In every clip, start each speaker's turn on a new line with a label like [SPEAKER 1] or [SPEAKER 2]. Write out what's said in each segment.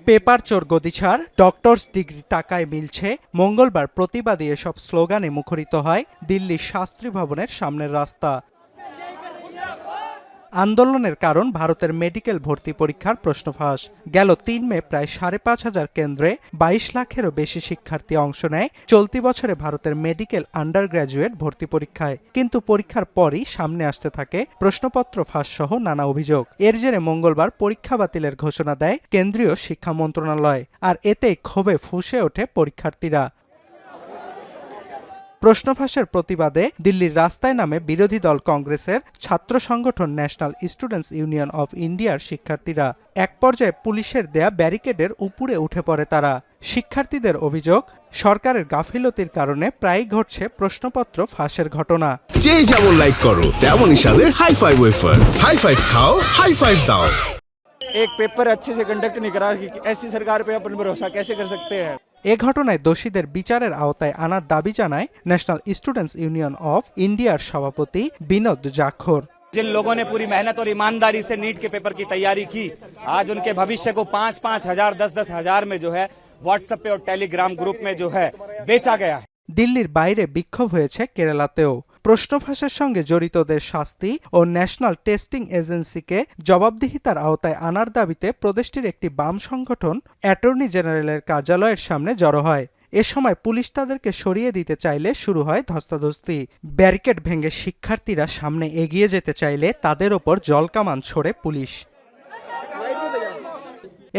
[SPEAKER 1] Paper চোর গদি ছাড়, ডক্টরস ডিগ্রি টাকায় মিলছে। মঙ্গলবার প্রতিবাদী এসব স্লোগানে মুখরিত হয় দিল্লির শাস্ত্রী ভবনের সামনের রাস্তা। আন্দোলনের কারণ ভারতের মেডিকেল ভর্তি পরীক্ষার প্রশ্ন ফাঁস। গেল ৩ মে প্রায় ৫,৫০০ কেন্দ্রে ২২ লাখেরও বেশি শিক্ষার্থী অংশ নেয় চলতি বছরে ভারতের মেডিকেল আন্ডার গ্র্যাজুয়েট ভর্তি পরীক্ষায়। কিন্তু পরীক্ষার পরই সামনে আসতে থাকে প্রশ্নপত্র ফাঁস সহ নানা অভিযোগ। এর জেরে মঙ্গলবার পরীক্ষা বাতিলের ঘোষণা দেয় কেন্দ্রীয় শিক্ষা মন্ত্রণালয়। আর এতেই ক্ষোভে ফুঁসে ওঠে পরীক্ষার্থীরা। প্রশ্ন ফাঁসের প্রতিবাদে দিল্লির রাস্তায় নামে বিরোধী দল কংগ্রেসের ছাত্র সংগঠন ন্যাশনাল স্টুডেন্টস ইউনিয়ন অব ইন্ডিয়ার শিক্ষার্থীরা। এক পর্যায়ে পুলিশের দেয়া ব্যারিকেডের উপরে উঠে পড়ে তারা। শিক্ষার্থীদের অভিযোগ, সরকারের গাফিলতির কারণে প্রায়ই ঘটছে প্রশ্নপত্র ফাঁসের ঘটনা।
[SPEAKER 2] যে যেমন লাইক করো তেমনই স্বাদের high five wafer. High five খাও, হাই ফাইভ দাও।
[SPEAKER 3] एक पेपर अच्छे से कंडक्ट नहीं करा कि ऐसी सरकार पे अपन भरोसा कैसे कर सकते हैं।
[SPEAKER 1] এ ঘটনায় দোষীদের বিচারের আওতায় আনার দাবি জানায় ন্যাশনাল স্টুডেন্টস ইউনিয়ন অফ ইন্ডিয়ার সভাপতি বিনোদ জাখর।
[SPEAKER 3] जिन लोगों ने पूरी मेहनत और ईमानदारी से नीट के पेपर की तैयारी की, आज उनके भविष्य को 5-5 हजार 10-10 हजार में जो है व्हाट्सएप पे और टेलीग्राम ग्रुप में जो है बेचा गया है।
[SPEAKER 1] দিল্লির বাইরে বিক্ষোভ হয়েছে কেরালাতেও। প্রশ্ন ফাঁসের সঙ্গে জড়িতদের শাস্তি ও ন্যাশনাল টেস্টিং এজেন্সিকে জবাবদিহিতার আওতায় আনার দাবিতে প্রদেশটির একটি বাম সংগঠন অ্যাটর্নি জেনারেলের কার্যালয়ের সামনে জড়ো হয়। এ সময় পুলিশ তাদেরকে সরিয়ে দিতে চাইলে শুরু হয় ধস্তাধস্তি। ব্যারিকেড ভেঙে শিক্ষার্থীরা সামনে এগিয়ে যেতে চাইলে তাদের ওপর জলকামান ছোড়ে পুলিশ।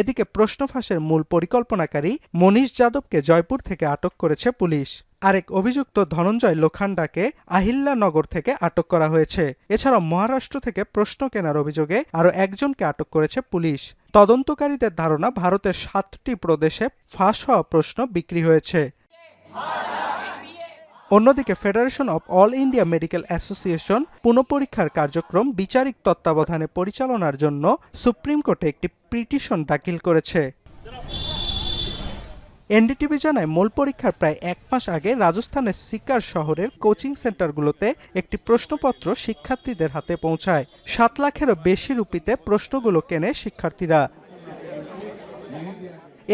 [SPEAKER 1] এদিকে প্রশ্ন ফাঁসের মূল পরিকল্পনাকারী মনীষ যাদবকে জয়পুর থেকে আটক করেছে পুলিশ। আরেক অভিযুক্ত ধনঞ্জয় লোখান্ডাকে আহিল্লানগর থেকে আটক করা হয়েছে। এছাড়াও মহারাষ্ট্র থেকে প্রশ্ন কেনার অভিযোগে আরও একজনকে আটক করেছে পুলিশ। তদন্তকারীদের ধারণা ভারতের ৭টি প্রদেশে ফাঁস হওয়া প্রশ্ন বিক্রি হয়েছে। অন্যদিকে federation of all India medical association পুনঃপরীক্ষার কার্যক্রম বিচারিক তত্ত্বাবধানে পরিচালনার জন্য সুপ্রিম কোর্টে একটি পিটিশন দাখিল করেছে। এনডিটিভি জানায়, মূল পরীক্ষার প্রায় ১ মাস আগে রাজস্থানের সিকার শহরের কোচিং সেন্টারগুলোতে একটি প্রশ্নপত্র শিক্ষার্থীদের হাতে পৌঁছায়। ৭ লাখেরও বেশি রুপিতে প্রশ্নগুলো কেনে শিক্ষার্থীরা।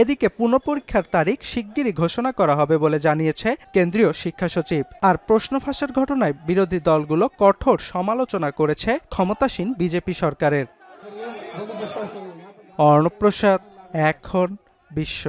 [SPEAKER 1] এদিকে পুনঃপরীক্ষার তারিখ শিগগিরই ঘোষণা করা হবে বলে জানিয়েছে কেন্দ্রীয় শিক্ষা সচিব। আর প্রশ্ন ফাঁসের ঘটনায় বিরোধী দলগুলো কঠোর সমালোচনা করেছে ক্ষমতাসীন বিজেপি সরকারের। অর্ণব প্রসাদ, এখন বিশ্ব।